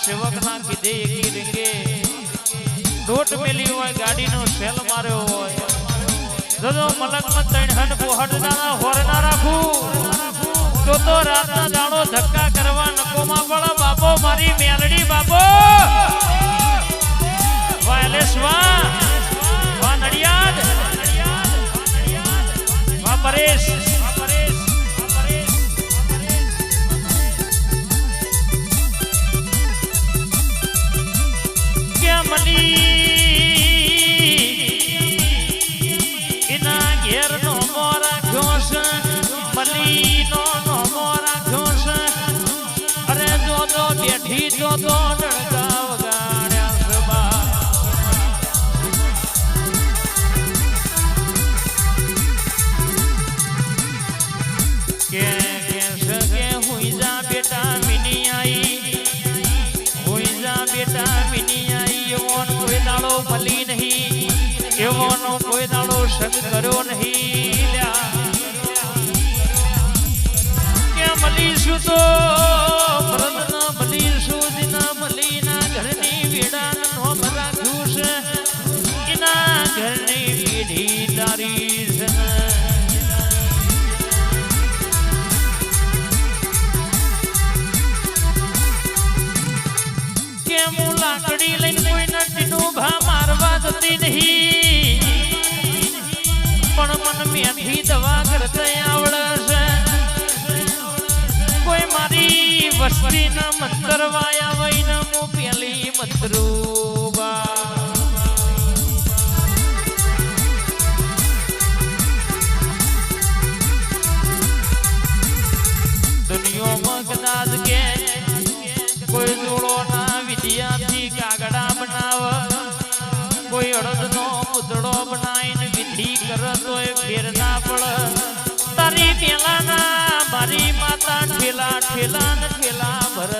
સેવક ના કીધે એકી રીંગે દોટ મેલી હોય ગાડીનો સેલ માર્યો હોય જો મલકમાં ત્રણ હન પોહડ દાણા હોર ના રાખું તો રાતના દાડો ધક્કા કરવા નકોમાં પડ બાપો મારી મેલડી બાપો વાયલેસ વા નડિયાદ વા પરેશ ક્યાં મળી એના ઘેર નો મોરા ઘોષ મળી નો મોરા ઘોષ અરે જો બેઠી તો ડળગા વગાડ્યા સબા કે સગે હુઈ જા બેટા મિની આઈ હુઈ જા બેટા મિની આઈ એવોનો કોઈ દાડો મળી નહીં એવોનો કોઈ દાડો સંગ કર્યો નહીં લ્યા કે મળીશું તો ભરતના મળીશું દિના મળીના ઘરની વેડા નો ભરા ખુશ એના ઘરની પેઢી તારી લાકડી લઈને કોઈ નટીનું ભા મારવા જતી નહીં પણ મન મેથી દવા કરતા આવડે છે કોઈ મારી વસ્તીના મંતર વાયા વઈને હું પેલી મંતરૂબા દુનિયામાં કદાચ કે કોઈ જોડો ના વિદ્યાર્થી કાગડા બનાવ કોઈ અડદનો પૂતળો બનાવીને વિધિ કરતો ફેર ના પડ તારી પેલાના મારી માતા ઠેલા ઠેલા ને ઠેલા ભર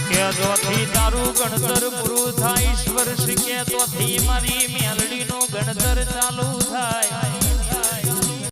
કે જોથી તારું ગણતર પૂરું થાય ઈશ્વર શીખે તોથી મારી મેલડીનું ગણતર ચાલુ થાય